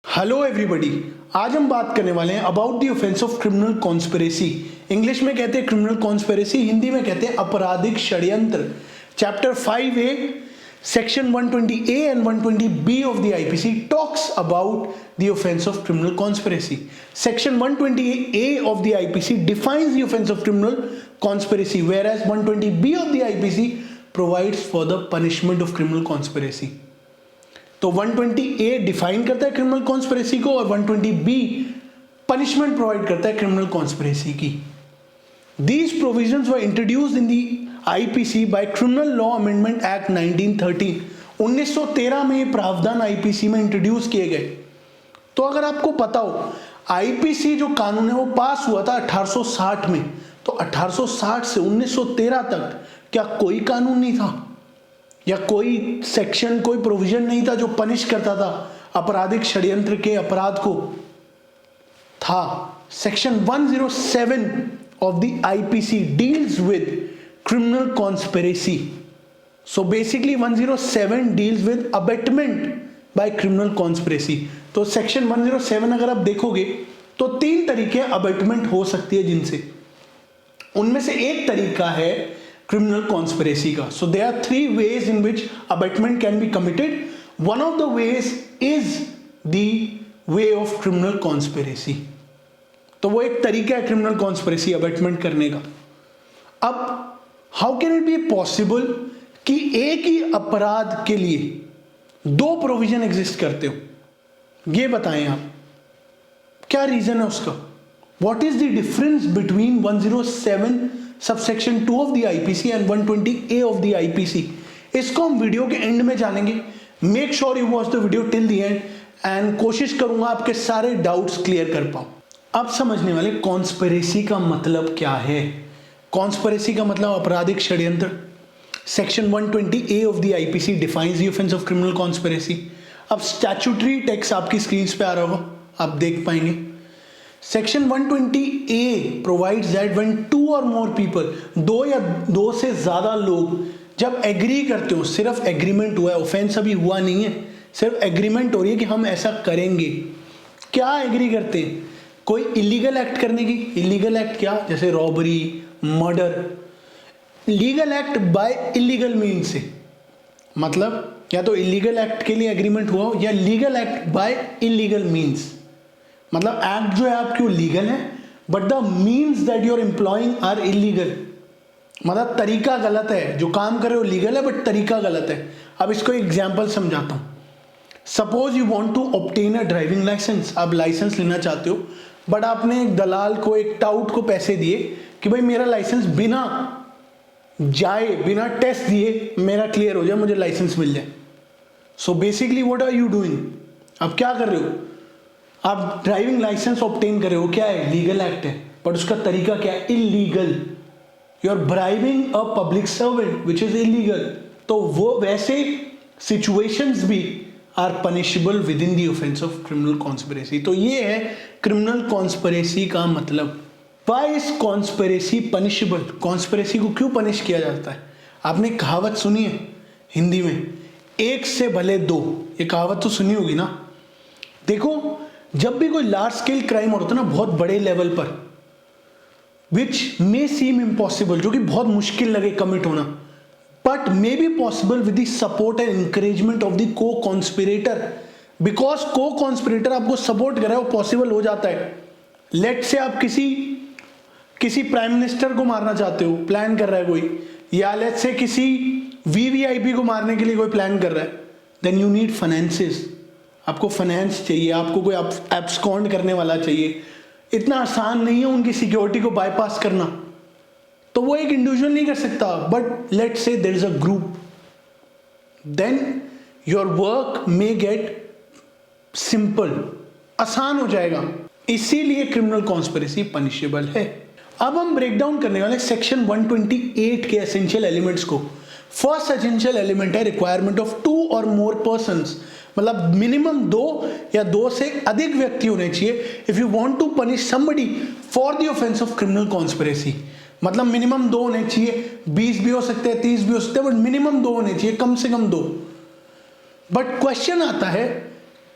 Hello everybody, आज हम बात करने वाले हैं about the offence of criminal conspiracy. English में कहते हैं क्रिमिनल कॉन्स्पिरेसी, हिंदी में कहते हैं आपराधिक षड्यंत्र। Chapter 5A section 120A and 120B of the IPC talks about the offence of criminal conspiracy. Section 120A of the IPC defines the offence of criminal conspiracy, whereas 120B of the IPC provides for the punishment of criminal conspiracy. तो 120A define करता है criminal conspiracy को और 120B punishment provide करता है criminal conspiracy की। These provisions were introduced in the IPC by criminal law amendment act 1913। 1913 में ये प्रावधान आईपीसी में इंट्रोड्यूस किए गए। तो अगर आपको पता हो, आईपीसी जो कानून है वो पास हुआ था 1860 में। तो 1860 से 1913 तक क्या कोई कानून नहीं था या कोई सेक्शन, कोई प्रोविजन नहीं था जो पनिश करता था आपराधिक षड्यंत्र के अपराध को? था। Section 107 of the IPC deals with criminal conspiracy. So basically 107 deals with abetment by criminal conspiracy. तो सेक्शन 107 अगर आप देखोगे तो 3 तरीके अबेटमेंट हो सकती है जिनसे, उनमें से एक तरीका है criminal conspiracy का। So there are 3 ways in which abatement can be committed. One of the ways is the way of criminal conspiracy. तो वो एक तरीका है criminal conspiracy abatement करने का। अब how can it be possible कि एक ही अपराध के लिए 2 प्रोविजन एग्जिस्ट करते हो? ये बताएं आप, क्या रीजन है उसका? What is the difference between 107 subsection 2 of the IPC and 120A of the IPC? इसको हम वीडियो के एंड में जानेंगे। Make sure you watch the video till the end and कोशिश करूंगा आपके सारे डाउट्स क्लियर कर पाऊं। अब समझने वाले कॉन्स्पिरेसी का मतलब क्या है। कॉन्स्पिरेसी का मतलब आपराधिक षड्यंत्र। Section 120A of the IPC defines the offence of criminal conspiracy. अब स्टैट्यूटरी टेक्स्ट आपकी स्क्रीन पे आ रहा होगा, आप देख पाएंगे। Section 120A provides that when 2 और मोर पीपल, 2 या 2 से ज्यादा लोग जब एग्री करते हो, सिर्फ एग्रीमेंट हुआ है, ऑफेंस अभी हुआ नहीं है, सिर्फ एग्रीमेंट हो रही है कि हम ऐसा करेंगे। क्या एग्री करते हैं? कोई इलीगल एक्ट करने की। इलीगल एक्ट क्या? जैसे robbery, murder. Legal act by illegal means से, मतलब या तो इलीगल एक्ट के लिए एग्रीमेंट हुआ हो या legal act by illegal means. मतलब एक्ट जो है आपकी लीगल है but the means that you are employing are illegal. मतलब तरीका गलत है, जो काम कर रहे हो लीगल है बट तरीका गलत है। अब इसको एग्जांपल समझाता हूं। Suppose you want to obtain a driving licence. आप लाइसेंस लेना चाहते हो बट आपने एक दलाल को, एक टाउट को पैसे दिए कि भाई मेरा लाइसेंस बिना जाए, बिना टेस्ट दिए मेरा क्लियर हो जाए, मुझे लाइसेंस मिल जाए। So basically what are you doing? अब क्या कर रहे हो? आप ड्राइविंग लाइसेंस ऑब्टेन कर रहे हो, क्या है? लीगल एक्ट है, बट उसका तरीका क्या है? Illegal. You are bribing a public servant which is illegal. तो वो वैसे सिचुएशंस भी are punishable with in the offence of criminal conspiracy. तो ये है क्रिमिनल कॉन्स्पिरेसी का मतलब। Why is conspiracy punishable? Conspiracy को क्यों पनिश किया जाता है? आपने कहावत सुनी है हिंदी में, 1 से भले 2। ये कहावत तो सुनी होगी ना। देखो, जब भी कोई लार्ज स्केल क्राइम होता है ना, बहुत बड़े लेवल पर, विच मे सीम इम्पॉसिबल, जो कि बहुत मुश्किल लगे कमिट होना, but may be possible with the support and encouragement of the co conspirator. Because को कॉन्स्पिरेटर आपको सपोर्ट कर रहा है, वो पॉसिबल हो जाता है। लेट से आप किसी प्राइम मिनिस्टर को मारना चाहते हो, प्लान कर रहा है कोई, या लेट से किसी वीवीआईपी को मारने के लिए कोई प्लान कर रहा है, देन यू नीड फाइनेंसेस। आपको फाइनेंस चाहिए, आपको कोई एब्सकॉन्ड करने वाला चाहिए। इतना आसान नहीं है उनकी सिक्योरिटी को बाईपास करना, तो वो एक इंडिविजुअल नहीं कर सकता। But let's say there is a group, then your work may get simple, आसान हो जाएगा। इसीलिए क्रिमिनल कॉन्स्पिरेसी पनिशेबल है। अब हम ब्रेक डाउन करने वाले सेक्शन 128 के एसेंशियल एलिमेंट्स को। फर्स्ट एसेंशियल एलिमेंट है रिक्वायरमेंट ऑफ 2 और मोर पर्सन्स। मतलब मिनिमम 2 या 2 से अधिक व्यक्ति होने चाहिए if you want to punish somebody for the offence of criminal conspiracy. मतलब मिनिमम 2 होने चाहिए, 20 भी हो सकते हैं, 30 भी हो सकते हैं, बट मिनिमम 2 होने चाहिए, कम से कम 2। बट क्वेश्चन आता है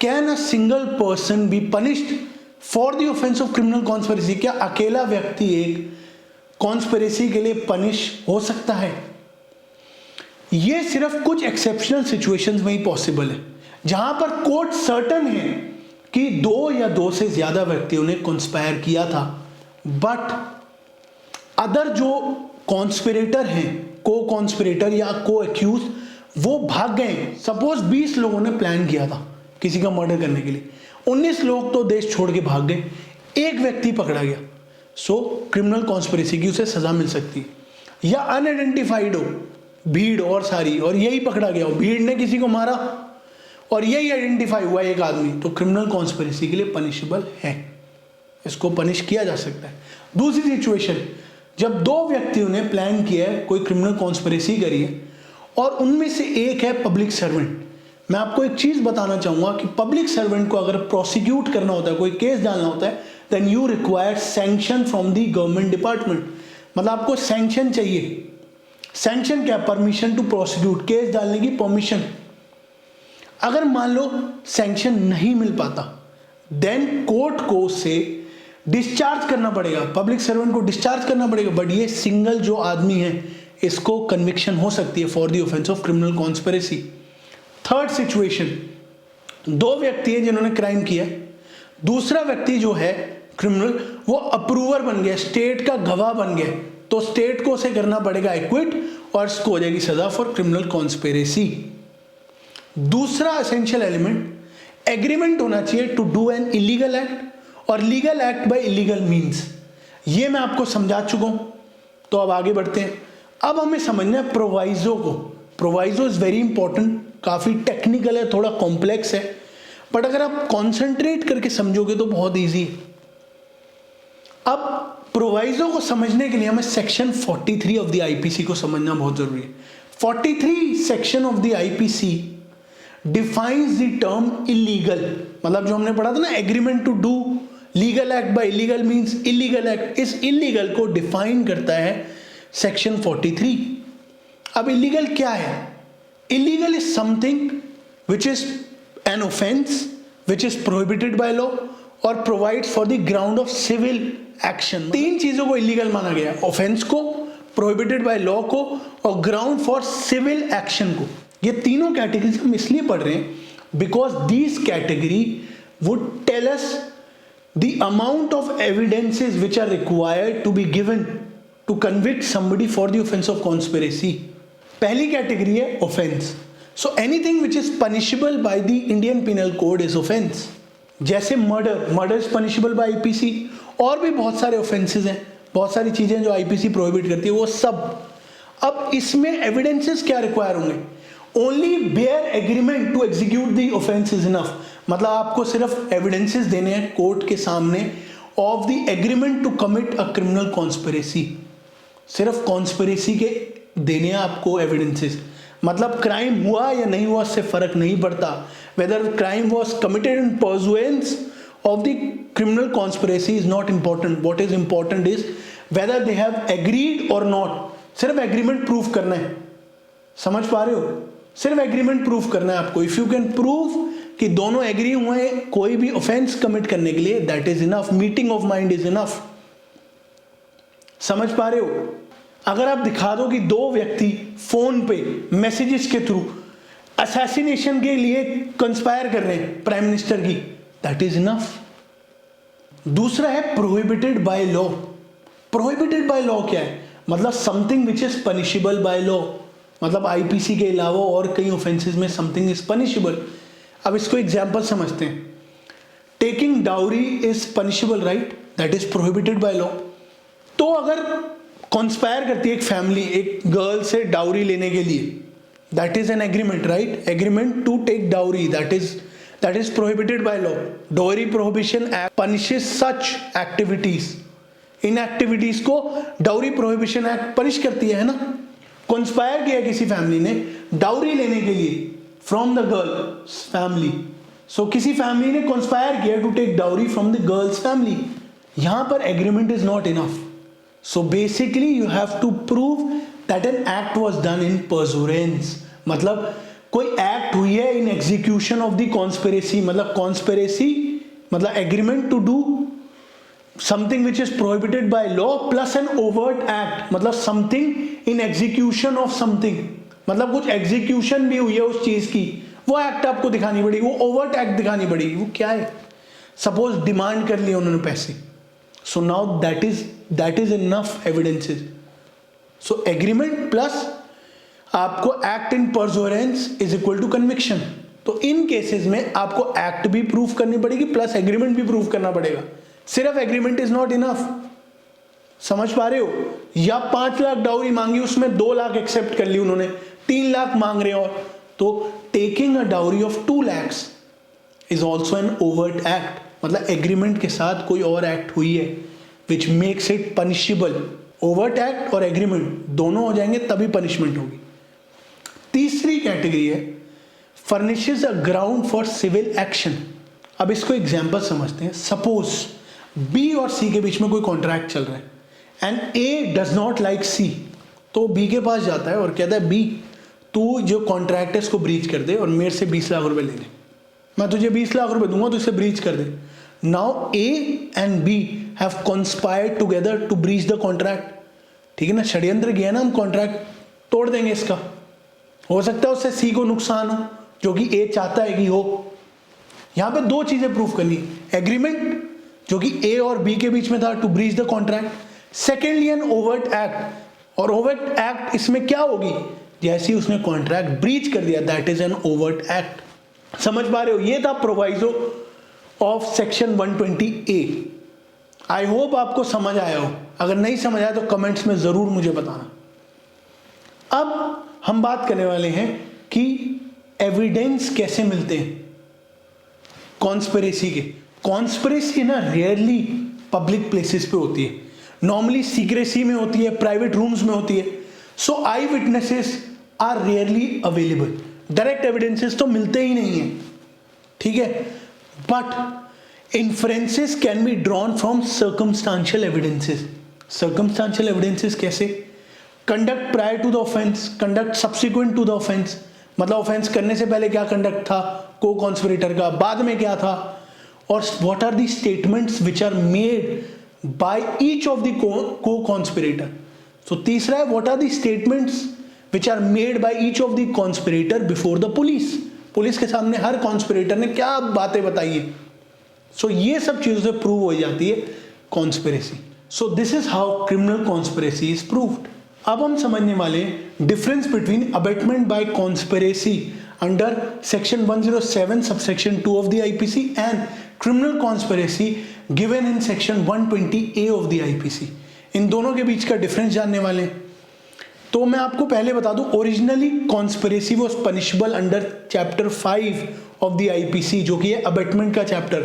can a single person be punished for the offence of criminal conspiracy? क्या अकेला व्यक्ति एक कॉन्स्पिरेसी के लिए पनिश हो सकता है? ये सिर्फ कुछ एक्सेप्शनल सिचुएशंस में ही पॉसिबल है, जहां पर कोर्ट सर्टन है कि 2 या 2 से ज्यादा व्यक्तियों ने कॉन्स्पायर किया था, बट अदर जो कॉन्स्पिरेटर हैं, को कॉन्स्पिरेटर या को एक्यूज, वो भाग गए। सपोज 20 लोगों ने प्लान किया था किसी का मर्डर करने के लिए, 19 लोग तो देश छोड़ के भाग गए, एक व्यक्ति पकड़ा गया, सो क्रिमिनल कॉन्स्पिरेसी की उसे सजा मिल सकती है। या अनआइडेंटिफाइड हो भीड़ और सारी, और यही पकड़ा गया हो, भीड़ ने किसी को मारा और यही आइडेंटिफाई हुआ एक आदमी, तो क्रिमिनल कॉन्स्पिरेसी के लिए पनिशेबल है, इसको पनिश किया जा सकता है। दूसरी सिचुएशन, जब 2 व्यक्तियों ने प्लान किया है, कोई क्रिमिनल कॉन्स्पिरेसी करी है, और उनमें से एक है पब्लिक सर्वेंट। मैं आपको एक चीज बताना चाहूंगा कि पब्लिक सर्वेंट को अगर प्रोसिक्यूट करना होता है, कोई केस डालना होता है, then you require sanction from the government department. मतलब आपको सैंक्शन चाहिए। सैंक्शन क्या? परमिशन टू प्रोसिक्यूट, केस डालने की परमिशन। अगर मान लो सैंक्शन नहीं मिल पाता, देन कोर्ट को उससे डिस्चार्ज करना पड़ेगा, पब्लिक सर्वेंट को डिस्चार्ज करना पड़ेगा। बट ये सिंगल जो आदमी है, इसको कन्विक्शन हो सकती है for the offence of criminal conspiracy. Third situation, 2 व्यक्ति हैं जिन्होंने क्राइम किया, दूसरा व्यक्ति जो है क्रिमिनल, वो अप्रूवर बन गया, स्टेट का गवाह बन गया, तो स्टेट को उसे करना पड़ेगा एक्विट, और इसको हो जाएगी सजा फॉर क्रिमिनल कॉन्स्पिरेसी। दूसरा एसेंशियल एलिमेंट, एग्रीमेंट होना चाहिए to do an illegal act, और legal act by illegal means. ये मैं आपको समझा चुका हूं, तो अब आगे बढ़ते हैं। अब हमें समझना है प्रोवाइजो को। प्रोवाइजो इज वेरी इंपॉर्टेंट, काफी टेक्निकल है, थोड़ा कॉम्प्लेक्स है, बट अगर आप कॉन्सेंट्रेट करके समझोगे तो बहुत ईजी है। अब प्रोवाइजो को समझने के लिए हमें सेक्शन 43 ऑफ द आईपीसी को समझना बहुत जरूरी है। 43 section of the IPC defines the term illegal, मतलब जो हमने पढ़ा था ना, agreement to do legal act by illegal means illegal act, इस इलीगल को डिफाइन करता है सेक्शन 43। अब इलीगल क्या है? Illegal is something which is an offence which is prohibited by law और provides for the ground of civil action. 3 चीजों को इलीगल माना गया, ऑफेंस को, प्रोहिबिटेड बाय लॉ को, और ग्राउंड फॉर सिविल एक्शन को। ये तीनों कैटेगरीज हम इसलिए पढ़ रहे हैं because these category would tell us the amount of evidences which are required to be given to convict somebody for the offence of conspiracy. पहली कैटेगरी है offence. So anything which is punishable by the Indian Penal Code is offence. जैसे murder is punishable by IPC, और भी बहुत सारे offences हैं, बहुत सारी चीजें जो आईपीसी प्रोहिबिट करती है, वो सब। अब इसमें एविडेंसेस क्या रिक्वायर होंगे? Only bare agreement to execute the offence is enough. मतलब आपको सिर्फ एविडेंसेस देने हैं कोर्ट के सामने of the agreement to commit a criminal conspiracy. सिर्फ कॉन्स्पिरेसी के देने हैं आपको एविडेंसेस, मतलब क्राइम हुआ या नहीं हुआ इससे फर्क नहीं पड़ता। Whether crime was committed in pursuance of the criminal conspiracy is not important. What is important is whether they have agreed or not. सिर्फ एग्रीमेंट प्रूफ करना है, समझ पा रहे हो? सिर्फ एग्रीमेंट प्रूफ करना है आपको। इफ यू कैन प्रूव कि दोनों एग्री हुए हैं कोई भी ऑफेंस कमिट करने के लिए, that is enough. Meeting of mind is enough. समझ पा रहे हो? अगर आप दिखा दो कि 2 व्यक्ति फोन पे मैसेजेस के थ्रू असैसिनेशन के लिए कंस्पायर कर रहे हैं प्राइम मिनिस्टर की, दैट इज इनफ। दूसरा है prohibited by law. Prohibited by law क्या है? मतलब something which is punishable by law, मतलब आईपीसी के अलावा और कई ऑफेंसेस में समथिंग इज पनिशेबल। अब इसको एग्जांपल समझते हैं। Taking dowry is punishable, right? That is prohibited by law. तो अगर कॉन्स्पायर करती है एक फैमिली एक गर्ल से डाउरी लेने के लिए, that is an agreement, right? Agreement to take dowry, that is prohibited by law. Dowry Prohibition Act punishes such activities. In activities को डाउरी प्रोहिबिशन एक्ट पनिश करती है ना। कंस्पायर किया किसी फैमिली ने डाउरी लेने के लिए from the girl's family, so किसी फैमिली ने कंस्पायर किया to take dowry from the girl's family, यहां पर agreement is not enough. So basically you have to prove that an act was done in pursuance, मतलब कोई act हुई है in execution of the conspiracy, मतलब conspiracy मतलब agreement to do something which is prohibited by law plus an overt act, मतलब something in execution of something, मतलब कुछ execution भी हुई है उस चीज की, वो एक्ट आपको दिखानी पड़ेगी, वो ओवर्ट एक्ट दिखानी पड़ेगी। वो क्या है? सपोज डिमांड कर लिया उन्होंने पैसे, so now that is enough evidences. So agreement plus आपको act in pursuance is equal to conviction. तो इन केसेस में आपको एक्ट भी प्रूफ करनी पड़ेगी प्लस एग्रीमेंट भी प्रूफ करना पड़ेगा। सिर्फ एग्रीमेंट इज नॉट इनफ, समझ पा रहे हो? या 5 लाख डाउरी मांगी, उसमें 2 लाख एक्सेप्ट कर ली उन्होंने, 3 लाख मांग रहे हो, तो taking a dowry of 2 lakhs is also an overt act, मतलब एग्रीमेंट के साथ कोई और एक्ट हुई है which makes it punishable. Overt act और एग्रीमेंट दोनों हो जाएंगे तभी पनिशमेंट होगी। तीसरी कैटेगरी है furnishes a ground for civil action. अब इसको एग्जाम्पल समझते हैं। सपोज बी और सी के बीच में कोई कॉन्ट्रैक्ट चल रहा है and A does not like C, तो बी के पास जाता है और कहता है बी तू जो कॉन्ट्रैक्ट है इसको ब्रीच कर दे और मेरे से 20 लाख रुपए ले ले, मैं तुझे 20 लाख रुपए दूंगा तो इसे ब्रीच कर दे। Now A and B have conspired together to breach the contract, ठीक है ना, षड्यंत्र किया ना, हम कॉन्ट्रैक्ट तोड़ देंगे इसका। हो सकता है उससे सी को नुकसान हो जो कि ए चाहता है कि हो। यहां पे 2 चीजें प्रूफ करनी, एग्रीमेंट जो कि ए और बी के बीच में था to breach the contract, secondly an overt act, और ओवर्ट एक्ट इसमें क्या होगी, जैसे ही उसने कॉन्ट्रैक्ट ब्रीच कर दिया that is N overt act. समझ पा रहे हो? ये था proviso of section 120A। I hope आपको समझ आया हो, अगर नहीं समझ आया तो कमेंट्स में जरूर मुझे बताना। अब हम बात करने वाले हैं कि एविडेंस कैसे मिलते हैं कॉन्स्पिरेसी के। कॉन्स्पिरेसी ना रेयरली पब्लिक प्लेसेस पे होती है, नॉर्मली सीक्रेसी में होती है, प्राइवेट रूम्स में होती है। So eye witnesses are rarely available, direct evidences तो मिलते ही नहीं है, ठीक है, but inferences can be drawn from circumstantial evidences. Circumstantial evidences कैसे? Conduct prior to the offence, conduct subsequent to the offence, मतलब ऑफेंस करने से पहले क्या कंडक्ट था को कॉन्स्पिरेटर का, बाद में क्या था, और what are the statements which are made by each of the co conspirator. So तीसरा है what are the statements which are made by each of the conspirator before the police. Police के सामने हर कॉन्स्पिरेटर ने क्या बातें बताई है। सो ये सब चीजों से प्रूव हो जाती है conspiracy. So this is how criminal conspiracy is proved. अब हम समझने वाले difference between abetment by conspiracy under section 107 subsection 2 of the IPC and criminal conspiracy given in section 120A of the IPC. इन दोनों के बीच का डिफरेंस जानने वाले हैं। तो मैं आपको पहले बता दूं, originally conspiracy was punishable under chapter 5 of the IPC, जो कि है अबेटमेंट का चैप्टर,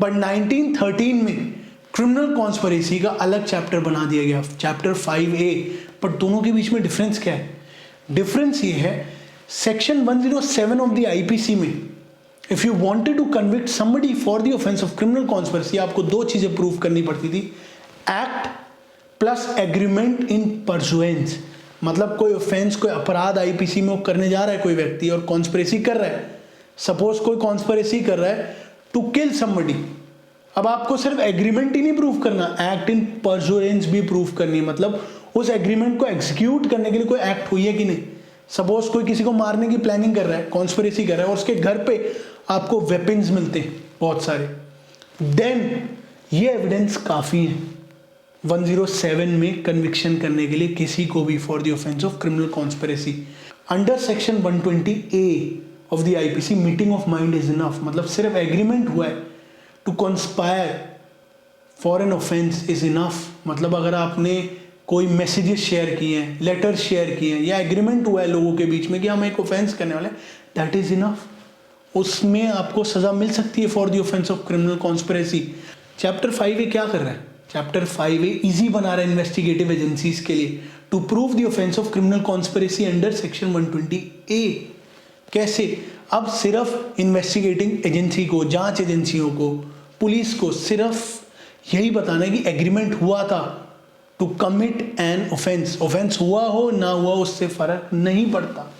बट 1913 में क्रिमिनल कॉन्स्पिरेसी का अलग चैप्टर बना दिया गया, चैप्टर 5A। पर दोनों के बीच में डिफरेंस क्या है? डिफरेंस ये है, सेक्शन 107 ऑफ द आईपीसी में if you wanted to convict somebody for the offence of criminal conspiracy, आपको 2 चीजें प्रूव करनी पड़ती थी, act plus agreement in pursuance. मतलब कोई ऑफेंस, कोई अपराध आईपीसी में वो करने जा रहा है कोई व्यक्ति और कॉन्स्पिरेसी कर रहा है। सपोज कोई कॉन्स्पिरेसी कर रहा है टू किल समबडी, अब आपको सिर्फ एग्रीमेंट ही नहीं प्रूव करना, एक्ट इन परजुएंस भी प्रूव करनी है, मतलब उस एग्रीमेंट को एग्जीक्यूट करने के लिए कोई एक्ट हुई है कि नहीं। सपोज कोई किसी को मारने की प्लानिंग कर रहा है, कॉन्स्पिरेसी कर रहा है, और उसके घर पे आपको वेपन्स मिलते हैं बहुत सारे, देन ये एविडेंस काफी है 107 में कन्विक्शन करने के लिए किसी को भी for the offence of criminal conspiracy. Under section 120A of the IPC meeting of mind is enough, मतलब सिर्फ एग्रीमेंट हुआ है to conspire for an offence is enough. मतलब अगर आपने कोई मैसेजेस शेयर किए हैं, लेटर शेयर किए हैं, या एग्रीमेंट हुआ है लोगों के बीच में कि हम एक ऑफेंस करने वाले हैं, दैट इज इनफ, उसमें आपको सजा मिल सकती है for the offence of criminal conspiracy. Chapter 5A क्या कर रहा है? चैप्टर 5A इजी बना रहा है इन्वेस्टिगेटिव एजेंसीज के लिए to prove the offence of criminal conspiracy under section 120A। कैसे? अब सिर्फ इन्वेस्टिगेटिंग एजेंसी को, जांच एजेंसियों को, पुलिस को सिर्फ यही बताना है कि एग्रीमेंट हुआ था to commit an offence. Offence हुआ हो ना हुआ उससे फर्क नहीं पड़ता,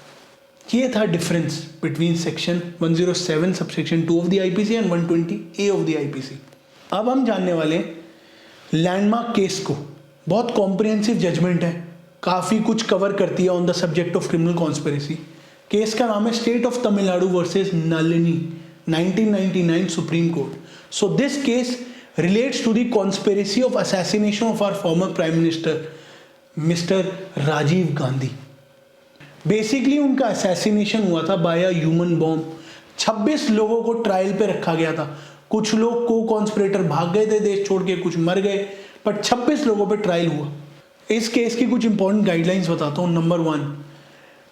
ये था difference between section 107 subsection 2 of the IPC and 120A of the IPC. अब हम जानने वाले लैंडमार्क केस को। बहुत कॉम्प्रिहेंसिव जजमेंट है, काफ़ी कुछ कवर करती है on the subject of criminal conspiracy. Case का नाम है state of Tamil Nadu versus Nalini 1999 supreme court. So this case relates to the conspiracy of assassination of our former prime minister Mr. Rajiv Gandhi. Basically उनका assassination हुआ था बाय अ ह्यूमन बॉम्ब। 26 लोगों को trial पे रखा गया था। कुछ लोग को कॉन्स्पिरेटर भाग गए थे देश छोड़ के, कुछ मर गए, बट 26 लोगों पे ट्रायल हुआ। इस केस की कुछ इंपॉर्टेंट गाइडलाइंस बताता हूँ। Number 1,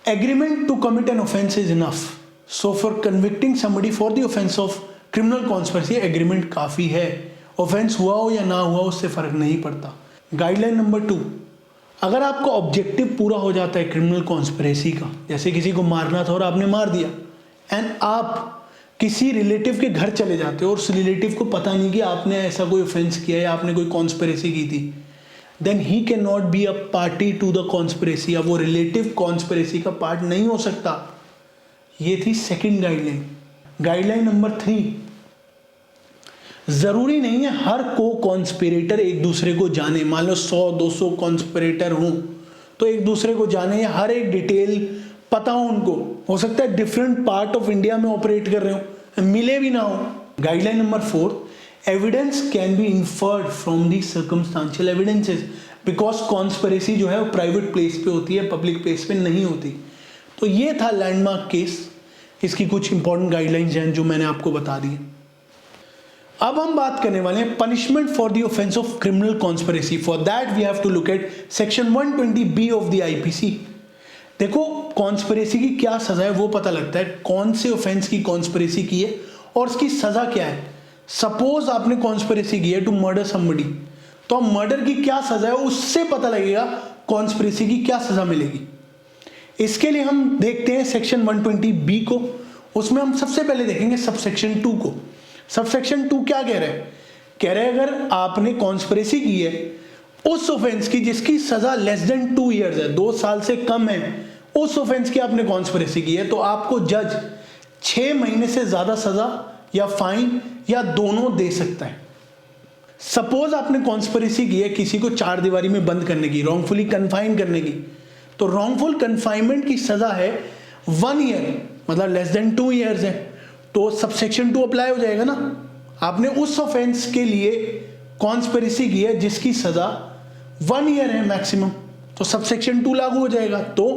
agreement to commit an offence is enough. So for convicting somebody for the offence of criminal conspiracy agreement काफ़ी है। ऑफेंस हुआ हो या ना हुआ उससे फर्क नहीं पड़ता। गाइडलाइन नंबर 2, अगर आपका ऑब्जेक्टिव पूरा हो जाता है क्रिमिनल कॉन्स्पिरेसी का, जैसे किसी को मारना था और आपने मार दिया, एंड आप किसी रिलेटिव के घर चले जाते हो और उस रिलेटिव को पता नहीं कि आपने ऐसा कोई ऑफेंस किया या आपने कोई कॉन्स्पिरेसी की थी, then he cannot be a party to the conspiracy. अब वो रिलेटिव कॉन्स्पिरेसी का पार्ट नहीं हो सकता। ये थी सेकेंड गाइडलाइन। गाइडलाइन नंबर 3, जरूरी नहीं है हर को कॉन्स्पिरेटर एक दूसरे को जाने। मान लो 100-200 कॉन्स्पिरेटर हों तो एक दूसरे को जाने या हर एक डिटेल पता हो उनको। हो सकता है डिफरेंट पार्ट ऑफ इंडिया में ऑपरेट कर रहे हो, मिले भी ना हो। Guideline number 4, evidence can be inferred from the circumstantial evidences, because conspiracy जो है वो प्राइवेट प्लेस पे होती है, पब्लिक प्लेस पे नहीं होती। तो ये था लैंडमार्क केस। इसकी कुछ इंपॉर्टेंट गाइडलाइंस हैं जो मैंने आपको बता दी। अब हम बात करने वाले हैं punishment for the offence of criminal conspiracy. For that we have to look at section 120B of the IPC. देखो कॉन्स्पिरेसी की क्या सजा है वो पता लगता है, कौन से ऑफेंस की कॉन्स्पिरेसी की है और उसकी सजा क्या है। सपोज आपने कॉन्स्पिरेसी की है टू मर्डर समबडी, तो मर्डर की क्या सजा है उससे पता लगेगा कॉन्स्पिरेसी की क्या सजा मिलेगी। इसके लिए हम देखते हैं सेक्शन 120B को। उसमें हम सबसे पहले देखेंगे सबसेक्शन 2 को। सबसेक्शन 2 क्या कह रहा है? कह रहा है अगर आपने कॉन्स्पिरेसी की है उस ऑफेंस की जिसकी सजा लेस देन 2 इयर्स है, 2 साल से कम है, उस ऑफेंस की आपने कॉन्स्पिरेसी की है, तो आपको जज 6 महीने से ज्यादा सजा या फाइन या दोनों दे सकता है। सपोज आपने कॉन्स्पिरेसी की है किसी को 4 दीवारी में बंद करने की, रॉन्गफुली कन्फाइन करने की, तो रॉन्गफुल कन्फाइनमेंट की सजा है 1 ईयर, मतलब लेस देन 2 इयर्स है, तो सबसेक्शन 2 अप्लाई हो जाएगा ना। आपने उस ऑफेंस के लिए कॉन्स्पिरेसी की है जिसकी सजा 1 ईयर है मैक्सिमम, तो सबसेक्शन 2 लागू हो जाएगा। तो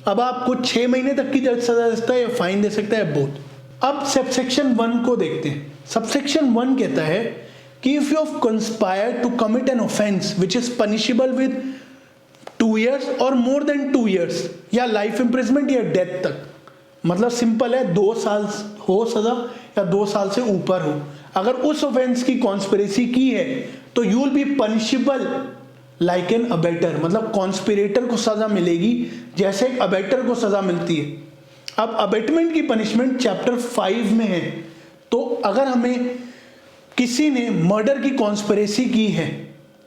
अब आपको 6 महीने तक की सजा दे सकता है या फाइन दे सकता है, बोथ। अब सबसेक्शन 1 को देखते हैं। सबसेक्शन 1 कहता है कि if you have conspired to commit an offence which is punishable with 2 years और मोर देन 2 इयर्स या लाइफ इंप्रिजमेंट या डेथ तक, मतलब सिंपल है 2 साल हो सजा या 2 साल से ऊपर हो, अगर उस ऑफेंस की कॉन्स्पिरेसी की है तो you will be punishable like an abettor, मतलब कॉन्स्पिरेटर को सजा मिलेगी जैसे एक अबेटर को सजा मिलती है। अब अबेटमेंट की पनिशमेंट चैप्टर 5 में है। तो अगर हमें किसी ने मर्डर की कॉन्स्पिरेसी की है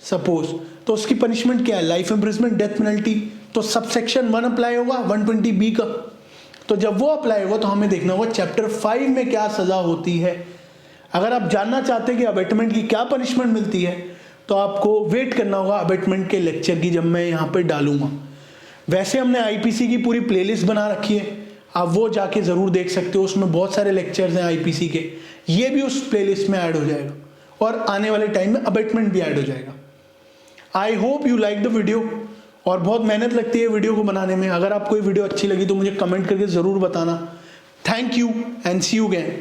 सपोज, तो उसकी पनिशमेंट क्या है? Life imprisonment, death penalty. तो सबसेक्शन 1 अप्लाई होगा 120B का। तो जब वो अप्लाई होगा तो हमें देखना होगा चैप्टर 5 में क्या सजा होती है। अगर आप जानना चाहते हैं कि अबेटमेंट की क्या पनिशमेंट मिलती है तो आपको वेट करना होगा अबेटमेंट के लेक्चर की, जब मैं यहाँ पे डालूंगा। वैसे हमने आईपीसी की पूरी प्लेलिस्ट बना रखी है, आप वो जाके ज़रूर देख सकते हो। उसमें बहुत सारे लेक्चर्स हैं आईपीसी के, ये भी उस प्लेलिस्ट में ऐड हो जाएगा और आने वाले टाइम में अबेटमेंट भी ऐड हो जाएगा। I hope you like the video. और बहुत मेहनत लगती है वीडियो को बनाने में। अगर आपको ये वीडियो अच्छी लगी तो मुझे कमेंट करके ज़रूर बताना। Thank you and see you again.